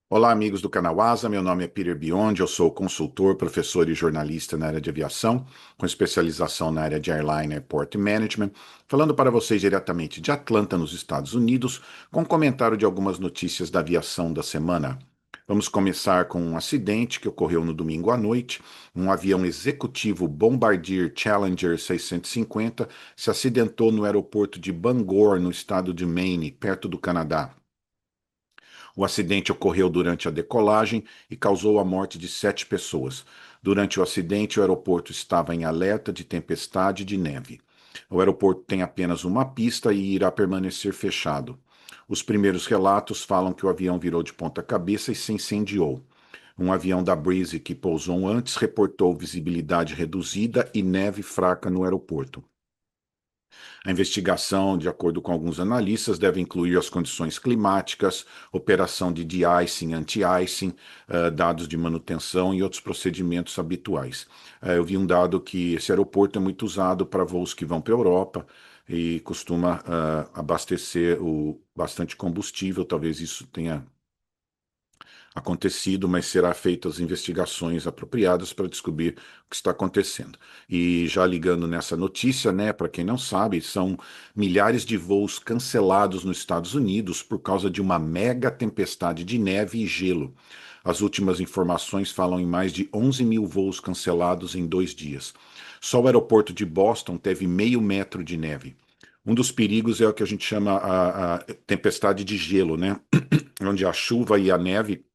Olá, amigos do canal Asa. Meu nome é Peter Biondi. Eu sou consultor, professor e jornalista na área de aviação, com especialização na área de Airline Airport Management, falando para vocês diretamente de Atlanta, nos Estados Unidos, com um comentário de algumas notícias da aviação da semana. Vamos começar com um acidente que ocorreu no domingo à noite. Um avião executivo Bombardier Challenger 650 se acidentou no aeroporto de Bangor, no estado de Maine, perto do Canadá. O acidente ocorreu durante a decolagem e causou a morte de 7 pessoas. Durante o acidente, o aeroporto estava em alerta de tempestade de neve. O aeroporto tem apenas uma pista e irá permanecer fechado. Os primeiros relatos falam que o avião virou de ponta cabeça e se incendiou. Um avião da Breeze que pousou antes reportou visibilidade reduzida e neve fraca no aeroporto. A investigação, de acordo com alguns analistas, deve incluir as condições climáticas, operação de de-icing, anti-icing, dados de manutenção e outros procedimentos habituais. Eu vi um dado que esse aeroporto é muito usado para voos que vão para a Europa e costuma abastecer bastante combustível. Talvez isso tenha acontecido, mas será feitas as investigações apropriadas para descobrir o que está acontecendo. E já ligando nessa notícia, né, para quem não sabe, são milhares de voos cancelados nos Estados Unidos por causa de uma mega tempestade de neve e gelo. As últimas informações falam em mais de 11 mil voos cancelados em 2 dias. Só o aeroporto de Boston teve meio metro de neve. Um dos perigos é o que a gente chama a tempestade de gelo, né? Onde a chuva e a neve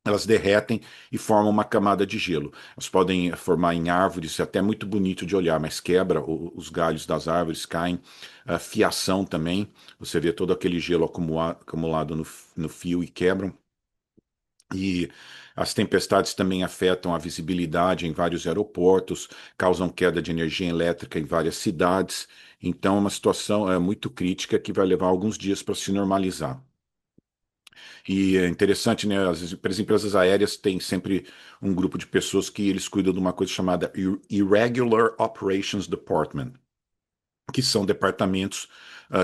elas derretem e formam uma camada de gelo. Elas podem formar em árvores, é até muito bonito de olhar, mas quebra, os galhos das árvores caem, a fiação também, você vê todo aquele gelo acumulado no fio e quebram. E as tempestades também afetam a visibilidade em vários aeroportos, causam queda de energia elétrica em várias cidades. Então, é uma situação muito crítica que vai levar alguns dias para se normalizar. E é interessante, né? As empresas aéreas têm sempre um grupo de pessoas que eles cuidam de uma coisa chamada Irregular Operations Department, que são departamentos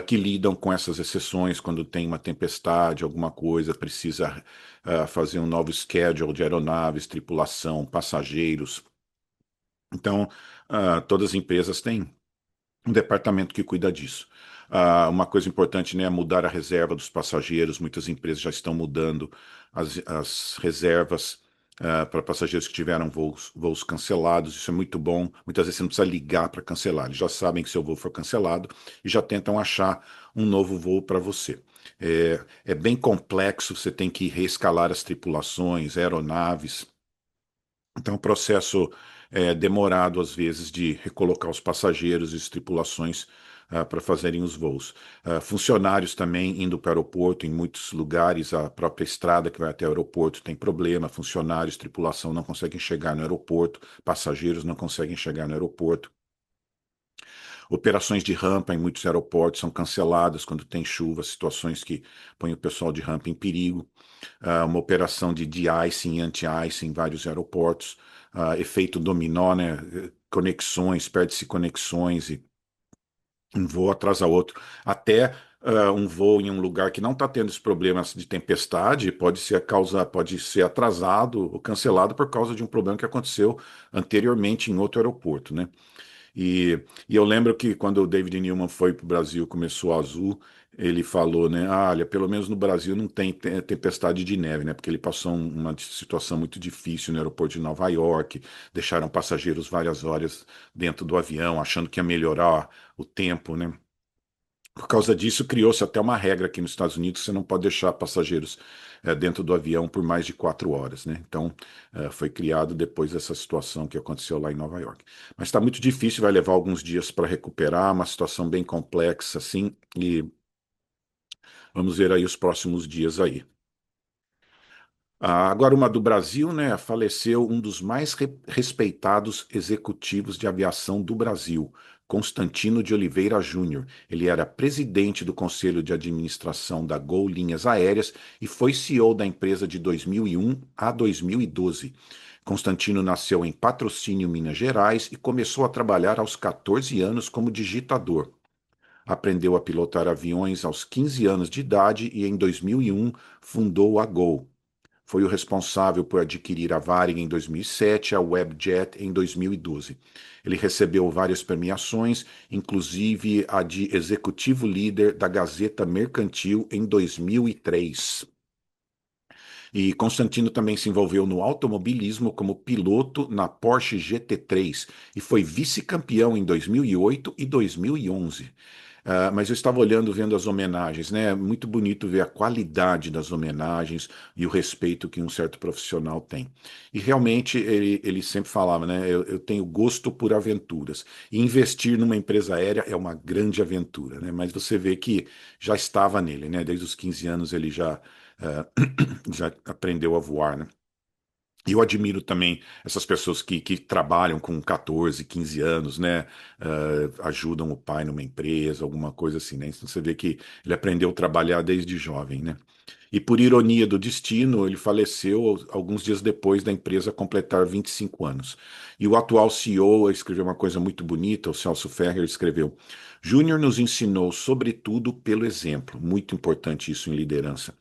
que lidam com essas exceções quando tem uma tempestade, alguma coisa, precisa fazer um novo schedule de aeronaves, tripulação, passageiros. Então, todas as empresas têm um departamento que cuida disso. Uma coisa importante, né, é mudar a reserva dos passageiros. Muitas empresas já estão mudando as reservas para passageiros que tiveram voos cancelados. Isso é muito bom. Muitas vezes você não precisa ligar para cancelar. Eles já sabem que seu voo foi cancelado e já tentam achar um novo voo para você. É bem complexo, você tem que reescalar as tripulações, aeronaves. Então, o processo é demorado, às vezes, de recolocar os passageiros e as tripulações para fazerem os voos. Funcionários também indo para o aeroporto, em muitos lugares, a própria estrada que vai até o aeroporto tem problema, funcionários, tripulação não conseguem chegar no aeroporto, passageiros não conseguem chegar no aeroporto. Operações de rampa em muitos aeroportos são canceladas quando tem chuva, situações que põem o pessoal de rampa em perigo. Uma operação de de-icing e anti-icing em vários aeroportos, efeito dominó, né? Conexões, perde-se conexões e um voo atrasa outro. Até um voo em um lugar que não está tendo esses problemas de tempestade pode ser atrasado ou cancelado por causa de um problema que aconteceu anteriormente em outro aeroporto, né? E eu lembro que quando o David Newman foi para o Brasil, começou a Azul, ele falou, né? Olha, pelo menos no Brasil não tem tempestade de neve, né? Porque ele passou uma situação muito difícil no aeroporto de Nova York, deixaram passageiros várias horas dentro do avião, achando que ia melhorar o tempo, né? Por causa disso, criou-se até uma regra aqui nos Estados Unidos, que você não pode deixar passageiros dentro do avião por mais de 4 horas, né? Então, foi criado depois dessa situação que aconteceu lá em Nova York. Mas está muito difícil, vai levar alguns dias para recuperar, uma situação bem complexa, assim, e vamos ver aí os próximos dias aí. Agora, uma do Brasil, né? Faleceu um dos mais respeitados executivos de aviação do Brasil, Constantino de Oliveira Júnior. Ele era presidente do Conselho de Administração da Gol Linhas Aéreas e foi CEO da empresa de 2001 a 2012. Constantino nasceu em Patrocínio, Minas Gerais, e começou a trabalhar aos 14 anos como digitador. Aprendeu a pilotar aviões aos 15 anos de idade e, em 2001, fundou a Gol. foi o responsável por adquirir a Varig em 2007 e a Webjet em 2012. Ele recebeu várias premiações, inclusive a de executivo líder da Gazeta Mercantil em 2003. E Constantino também se envolveu no automobilismo como piloto na Porsche GT3 e foi vice-campeão em 2008 e 2011. Mas eu estava olhando, vendo as homenagens, né? É muito bonito ver a qualidade das homenagens e o respeito que um certo profissional tem. E realmente ele sempre falava, né? Eu tenho gosto por aventuras. E investir numa empresa aérea é uma grande aventura, né? Mas você vê que já estava nele, né? Desde os 15 anos ele ah, já aprendeu a voar, né? E eu admiro também essas pessoas que trabalham com 14, 15 anos, né? Ajudam o pai numa empresa, alguma coisa assim, né? Então você vê que ele aprendeu a trabalhar desde jovem, né? E por ironia do destino, ele faleceu alguns dias depois da empresa completar 25 anos. E o atual CEO escreveu uma coisa muito bonita, o Celso Ferrer escreveu: Júnior nos ensinou, sobretudo, pelo exemplo. Muito importante isso em liderança,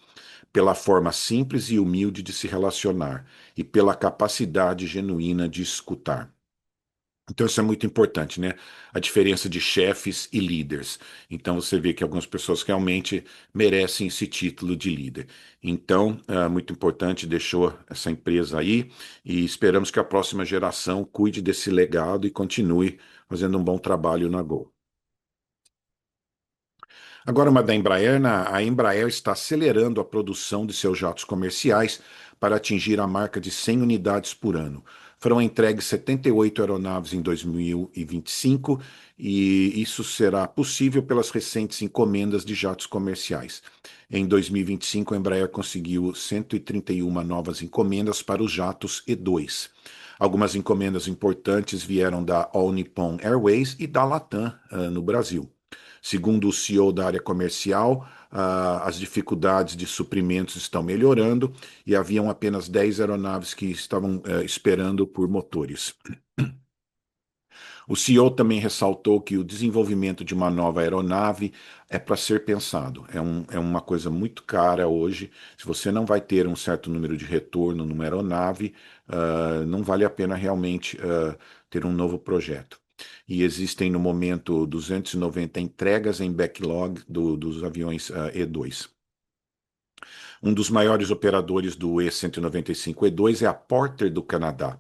pela forma simples e humilde de se relacionar e pela capacidade genuína de escutar. Então, isso é muito importante, né? A diferença de chefes e líderes. Então, você vê que algumas pessoas realmente merecem esse título de líder. Então, muito importante, deixou essa empresa aí e esperamos que a próxima geração cuide desse legado e continue fazendo um bom trabalho na Gol. Agora, uma da Embraer, a Embraer está acelerando a produção de seus jatos comerciais para atingir a marca de 100 unidades por ano. Foram entregues 78 aeronaves em 2025 e isso será possível pelas recentes encomendas de jatos comerciais. Em 2025, a Embraer conseguiu 131 novas encomendas para os jatos E2. Algumas encomendas importantes vieram da All Nippon Airways e da Latam, no Brasil. Segundo o CEO da área comercial, as dificuldades de suprimentos estão melhorando e haviam apenas 10 aeronaves que estavam esperando por motores. O CEO também ressaltou que o desenvolvimento de uma nova aeronave é para ser pensado. É uma coisa muito cara hoje. Se você não vai ter um certo número de retorno numa aeronave, não vale a pena realmente ter um novo projeto. E existem no momento 290 entregas em backlog dos aviões E2. Um dos maiores operadores do E195-E2 é a Porter do Canadá.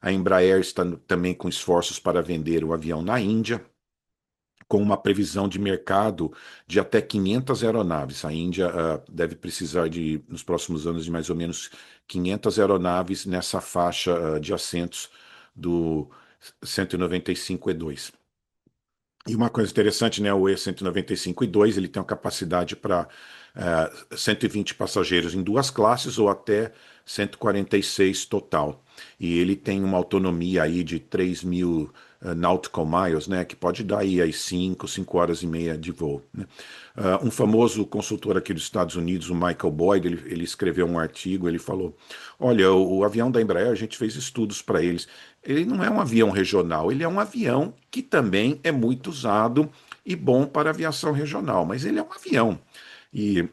A Embraer está também com esforços para vender o avião na Índia, com uma previsão de mercado de até 500 aeronaves. A Índia deve precisar nos próximos anos, de mais ou menos 500 aeronaves nessa faixa de assentos do 195-E2. E uma coisa interessante, né, o E195-2, ele tem uma capacidade para 120 passageiros em duas classes ou até 146 total. E ele tem uma autonomia aí de 3.000 nautical miles, né, que pode dar aí 5 horas e meia de voo, né? Um famoso consultor aqui dos Estados Unidos, o Michael Boyd, ele escreveu um artigo, ele falou, olha, o avião da Embraer, a gente fez estudos para eles. Ele não é um avião regional, ele é um avião que também é muito usado e bom para aviação regional, mas ele é um avião. E,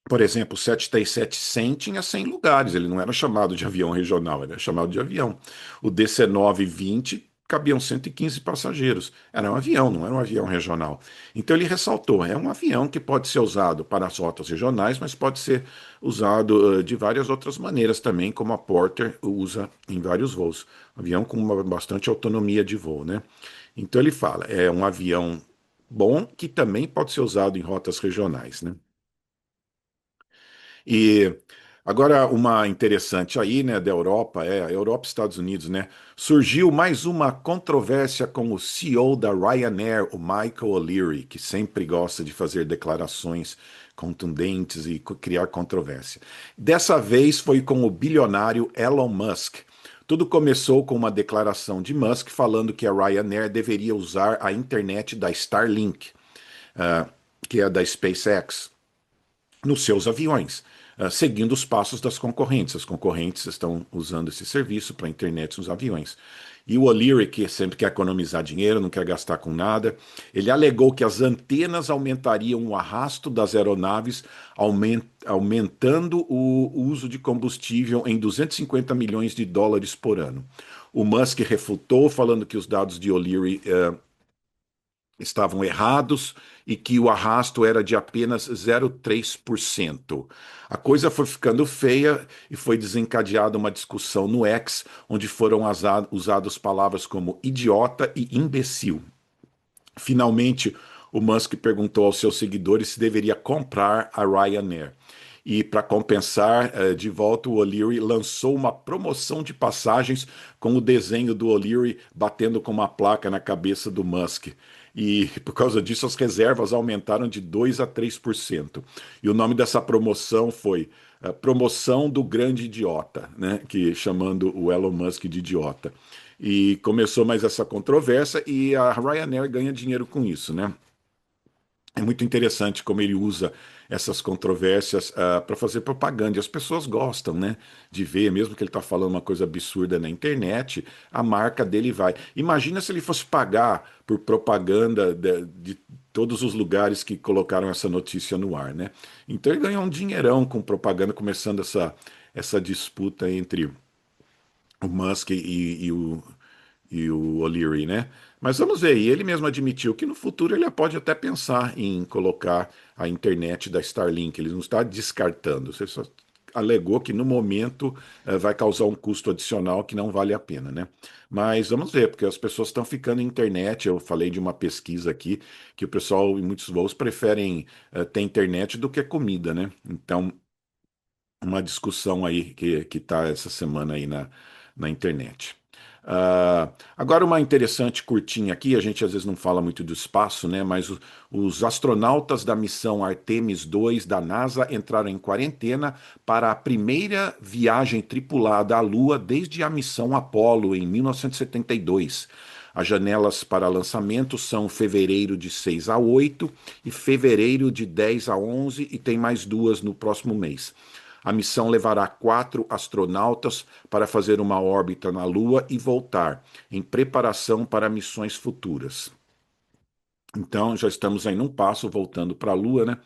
por exemplo, o 737-100 tinha 100 lugares, ele não era chamado de avião regional, ele era chamado de avião. O DC-9-20 cabiam 115 passageiros. Era um avião, não era um avião regional. Então ele ressaltou, é um avião que pode ser usado para as rotas regionais, mas pode ser usado de várias outras maneiras também, como a Porter usa em vários voos. Avião com bastante autonomia de voo, né? Então ele fala, é um avião bom que também pode ser usado em rotas regionais, né? E agora uma interessante aí, né, da Europa, a Europa e Estados Unidos, né? Surgiu mais uma controvérsia com o CEO da Ryanair, o Michael O'Leary, que sempre gosta de fazer declarações contundentes e criar controvérsia. Dessa vez foi com o bilionário Elon Musk. Tudo começou com uma declaração de Musk falando que a Ryanair deveria usar a internet da Starlink, ah, que é da SpaceX, nos seus aviões. seguindo os passos das concorrentes. As concorrentes estão usando esse serviço para a internet nos aviões. E o O'Leary, que sempre quer economizar dinheiro, não quer gastar com nada, ele alegou que as antenas aumentariam o arrasto das aeronaves, aumentando o uso de combustível em 250 milhões de dólares por ano. O Musk refutou, falando que os dados de O'Leary estavam errados e que o arrasto era de apenas 0,3%. A coisa foi ficando feia e foi desencadeada uma discussão no X, onde foram usadas palavras como idiota e imbecil. Finalmente, o Musk perguntou aos seus seguidores se deveria comprar a Ryanair. E para compensar, de volta, o O'Leary lançou uma promoção de passagens com o desenho do O'Leary batendo com uma placa na cabeça do Musk. E por causa disso, as reservas aumentaram de 2 a 3%. E o nome dessa promoção foi Promoção do Grande Idiota, né? Que chamando o Elon Musk de idiota. E começou mais essa controvérsia e a Ryanair ganha dinheiro com isso, né? É muito interessante como ele usa essas controvérsias para fazer propaganda. E as pessoas gostam, né, de ver, mesmo que ele está falando uma coisa absurda na internet, a marca dele vai. Imagina se ele fosse pagar por propaganda de todos os lugares que colocaram essa notícia no ar, né? Então ele ganhou um dinheirão com propaganda, começando essa disputa entre o Musk e o O'Leary, né? Mas vamos ver, e ele mesmo admitiu que no futuro ele pode até pensar em colocar a internet da Starlink, ele não está descartando, você só alegou que no momento vai causar um custo adicional que não vale a pena, né? Mas vamos ver, porque as pessoas estão ficando em internet, eu falei de uma pesquisa aqui, que o pessoal em muitos voos preferem ter internet do que comida, né? Então, uma discussão aí que está essa semana aí na internet. Agora, uma interessante curtinha aqui, a gente às vezes não fala muito do espaço, né? Mas os astronautas da missão Artemis 2 da NASA entraram em quarentena para a primeira viagem tripulada à Lua desde a missão Apollo em 1972. As janelas para lançamento são fevereiro de 6 a 8 e fevereiro de 10 a 11 e tem mais duas no próximo mês. A missão levará 4 astronautas para fazer uma órbita na Lua e voltar, em preparação para missões futuras. Então, já estamos aí num passo, voltando para a Lua, né?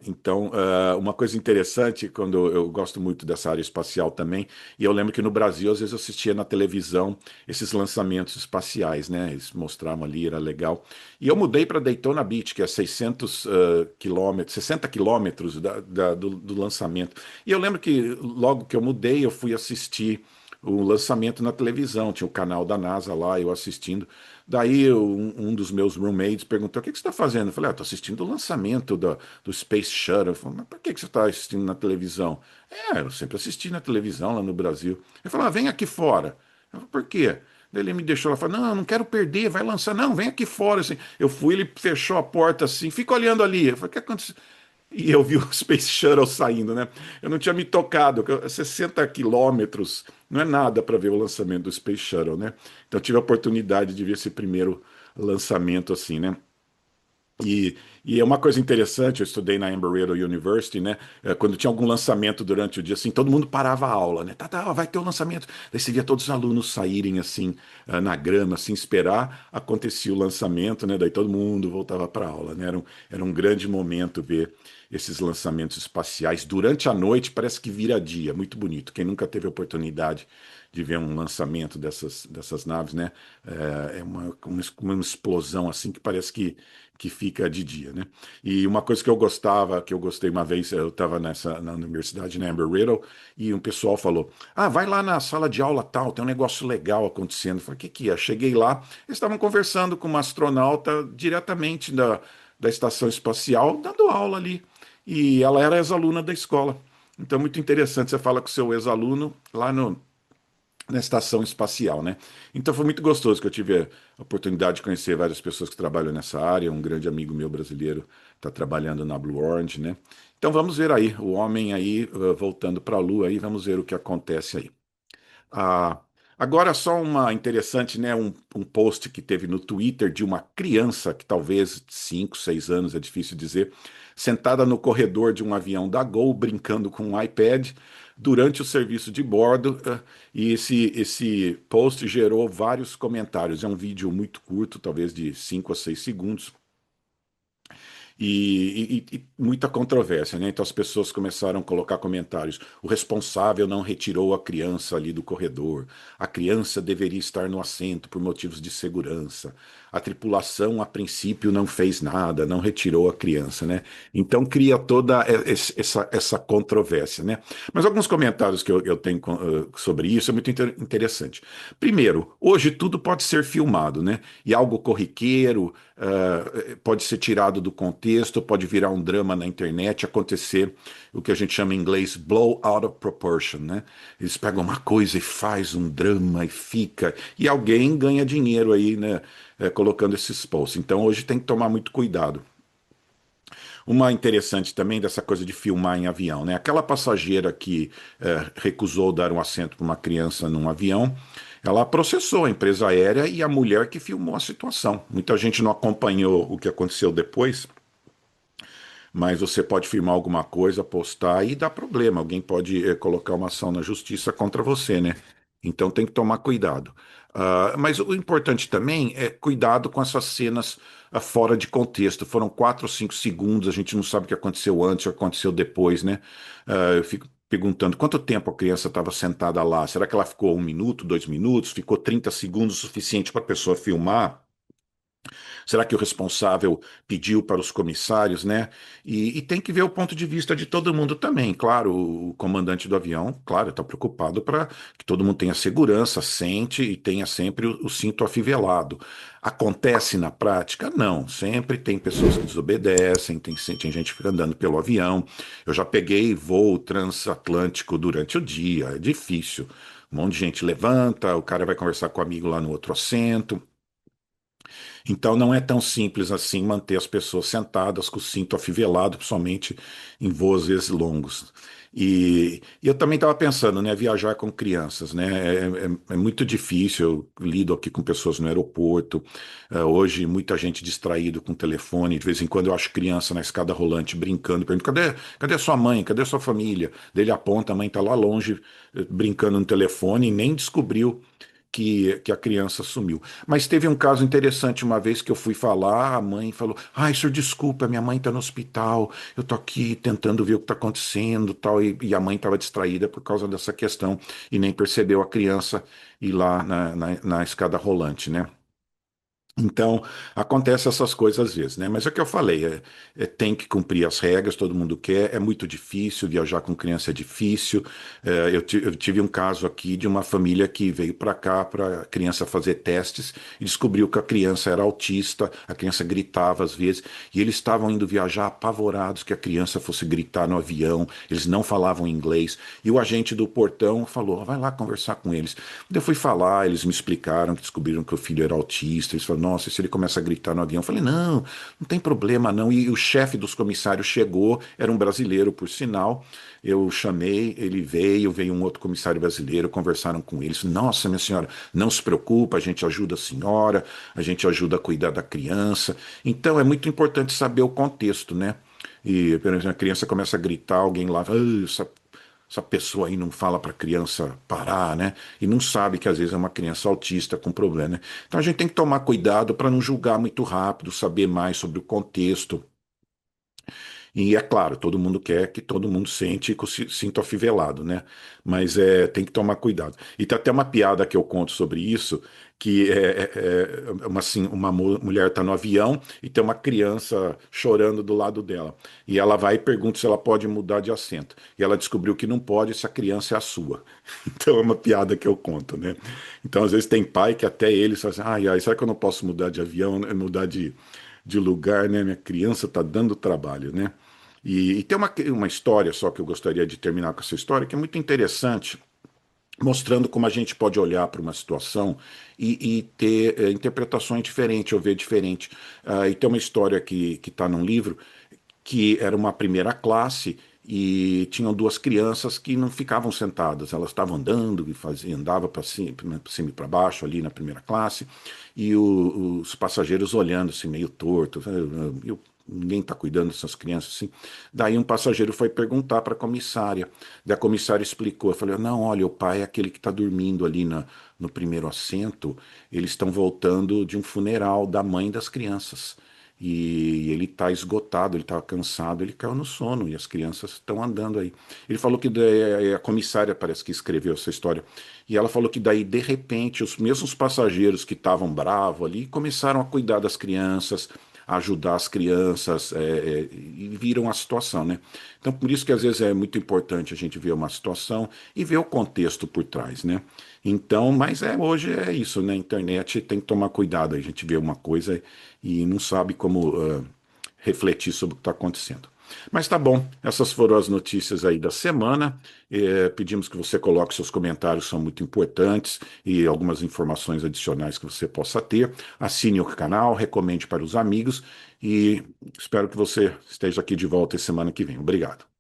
Então, uma coisa interessante, quando eu gosto muito dessa área espacial também, e eu lembro que no Brasil, às vezes, eu assistia na televisão esses lançamentos espaciais, né? Eles mostravam ali, era legal. E eu mudei para Daytona Beach, que é 600 quilômetros, 60 quilômetros do lançamento. E eu lembro que logo que eu mudei, eu fui assistir o lançamento na televisão, tinha o canal da NASA lá, eu assistindo. Daí um dos meus roommates perguntou: o que você está fazendo? Eu falei: estou assistindo o lançamento do Space Shuttle. Eu falei: mas por que você está assistindo na televisão? Eu sempre assisti na televisão lá no Brasil. Ele falou: vem aqui fora. Eu falei: por quê? Daí ele me deixou lá, falou: não, eu não quero perder, vai lançar. Não, vem aqui fora. Assim. Eu fui, ele fechou a porta assim, fica olhando ali. Eu falei: o que aconteceu? E eu vi o Space Shuttle saindo, né? Eu não tinha me tocado, 60 quilômetros não é nada para ver o lançamento do Space Shuttle, né? Então eu tive a oportunidade de ver esse primeiro lançamento assim, né? E é uma coisa interessante, eu estudei na Embry-Riddle University, né? Quando tinha algum lançamento durante o dia, assim, todo mundo parava a aula, né? Tá, vai ter o lançamento. Daí você via todos os alunos saírem, assim, na grama, assim, esperar, acontecia o lançamento, né? Daí todo mundo voltava para a aula, né? Era um grande momento ver esses lançamentos espaciais. Durante a noite, parece que vira dia, muito bonito. Quem nunca teve a oportunidade de ver um lançamento dessas naves, né? É uma explosão, assim, que parece que fica de dia, né? E uma coisa que eu gostei uma vez, eu estava na universidade, na Embry-Riddle, e um pessoal falou: vai lá na sala de aula tal, tem um negócio legal acontecendo. Eu falei: o que é? Cheguei lá, eles estavam conversando com uma astronauta diretamente da estação espacial, dando aula ali. E ela era ex-aluna da escola. Então, muito interessante, você fala com o seu ex-aluno lá na estação espacial, né? Então foi muito gostoso que eu tive a oportunidade de conhecer várias pessoas que trabalham nessa área. Um grande amigo meu brasileiro está trabalhando na Blue Origin, né? Então vamos ver aí, o homem aí voltando para a Lua aí, vamos ver o que acontece aí. Ah, Agora, só uma interessante, né? Um post que teve no Twitter de uma criança, que talvez 5, 6 anos, é difícil dizer, sentada no corredor de um avião da Gol, brincando com um iPad durante o serviço de bordo. E esse post gerou vários comentários. É um vídeo muito curto, talvez de 5 a 6 segundos. E muita controvérsia, né? Então as pessoas começaram a colocar comentários. O responsável não retirou a criança ali do corredor. A criança deveria estar no assento por motivos de segurança. A tripulação, a princípio, não fez nada, não retirou a criança, né? Então cria toda essa controvérsia, né? Mas alguns comentários que eu tenho sobre isso é muito interessante. Primeiro, hoje tudo pode ser filmado, né? E algo corriqueiro, pode ser tirado do contexto, pode virar um drama na internet, acontecer o que a gente chama em inglês blow out of proportion, né? Eles pegam uma coisa e faz um drama e fica, e alguém ganha dinheiro aí, né? Colocando esses posts. Então hoje tem que tomar muito cuidado. Uma interessante também dessa coisa de filmar em avião, né? Aquela passageira que recusou dar um assento para uma criança num avião, ela processou a empresa aérea e a mulher que filmou a situação. Muita gente não acompanhou o que aconteceu depois, mas você pode filmar alguma coisa, postar e dá problema. Alguém pode colocar uma ação na justiça contra você, né? Então tem que tomar cuidado. Mas o importante também é cuidado com essas cenas fora de contexto. Foram 4 ou 5 segundos, a gente não sabe o que aconteceu antes, o que aconteceu depois, né? Eu fico perguntando quanto tempo a criança estava sentada lá. Será que ela ficou 1 minuto, 2 minutos? Ficou 30 segundos o suficiente para a pessoa filmar? Será que o responsável pediu para os comissários, né? E tem que ver o ponto de vista de todo mundo também. Claro, o comandante do avião, claro, está preocupado para que todo mundo tenha segurança, sente e tenha sempre o cinto afivelado. Acontece na prática? Não. Sempre tem pessoas que desobedecem, tem gente que fica andando pelo avião. Eu já peguei voo transatlântico durante o dia, é difícil. Um monte de gente levanta, o cara vai conversar com o amigo lá no outro assento. Então não é tão simples assim manter as pessoas sentadas com o cinto afivelado, principalmente em voos às vezes longos. E eu também estava pensando, né, viajar com crianças, né, é muito difícil. Eu lido aqui com pessoas no aeroporto. Hoje muita gente distraído com o telefone. De vez em quando eu acho criança na escada rolante brincando, pergunto, cadê sua mãe? Cadê sua família? Daí ele aponta, a mãe está lá longe, brincando no telefone e nem descobriu que a criança sumiu. Mas teve um caso interessante uma vez que eu fui falar, a mãe falou: Ai, senhor, desculpa, minha mãe está no hospital, eu tô aqui tentando ver o que está acontecendo, tal, e a mãe estava distraída por causa dessa questão e nem percebeu a criança ir lá na escada rolante, né? Então, acontece essas coisas às vezes, né? Mas é o que eu falei, tem que cumprir as regras, todo mundo quer, é muito difícil, viajar com criança é difícil. Eu tive um caso aqui de uma família que veio para cá para a criança fazer testes e descobriu que a criança era autista, a criança gritava às vezes, e eles estavam indo viajar apavorados que a criança fosse gritar no avião, eles não falavam inglês, e o agente do portão falou: vai lá conversar com eles. Eu fui falar, eles me explicaram que descobriram que o filho era autista. Eles falaram: nossa, e se ele começa a gritar no avião? Eu falei: não, não tem problema não. E o chefe dos comissários chegou, era um brasileiro, por sinal. Eu chamei, ele veio um outro comissário brasileiro, conversaram com eles. Nossa, minha senhora, não se preocupa, a gente ajuda a senhora, a gente ajuda a cuidar da criança. Então é muito importante saber o contexto, né? E, por exemplo, a criança começa a gritar, alguém lá, "Ah, essa pessoa aí não fala para a criança parar, né? E não sabe que às vezes é uma criança autista com problema, né? Então a gente tem que tomar cuidado para não julgar muito rápido, saber mais sobre o contexto. E é claro, todo mundo quer que todo mundo sente com o cinto afivelado, né? Mas tem que tomar cuidado. E tem até uma piada que eu conto sobre isso, que uma mulher está no avião e tem uma criança chorando do lado dela. E ela vai e pergunta se ela pode mudar de assento. E ela descobriu que não pode se a criança é a sua. Então é uma piada que eu conto, né? Então às vezes tem pai que até eles falam assim: ai, ai, será que eu não posso mudar de avião, né? Mudar de lugar, né? Minha criança está dando trabalho, né? E tem uma história só que eu gostaria de terminar com essa história, que é muito interessante, mostrando como a gente pode olhar para uma situação e ter interpretações diferentes, ou ver diferente. E tem uma história que está num livro que era uma primeira classe e tinham duas crianças que não ficavam sentadas, elas estavam andando e andava para cima e para baixo ali na primeira classe, e os passageiros olhando assim meio torto, ninguém está cuidando dessas crianças assim. Daí um passageiro foi perguntar para a comissária, daí a comissária explicou, eu falei, não, olha, o pai é aquele que está dormindo ali no primeiro assento, eles estão voltando de um funeral da mãe das crianças. E ele está esgotado, ele estava cansado, ele caiu no sono e as crianças estão andando aí. Ele falou que a comissária parece que escreveu essa história. E ela falou que daí, de repente, os mesmos passageiros que estavam bravos ali começaram a cuidar das crianças, a ajudar as crianças, e viram a situação, né? Então, por isso que às vezes é muito importante a gente ver uma situação e ver o contexto por trás, né? Então, mas hoje é isso, né? Internet tem que tomar cuidado. A gente vê uma coisa e não sabe como refletir sobre o que está acontecendo. Mas tá bom, essas foram as notícias aí da semana. Pedimos que você coloque seus comentários, são muito importantes, e algumas informações adicionais que você possa ter. Assine o canal, recomende para os amigos e espero que você esteja aqui de volta semana que vem. Obrigado.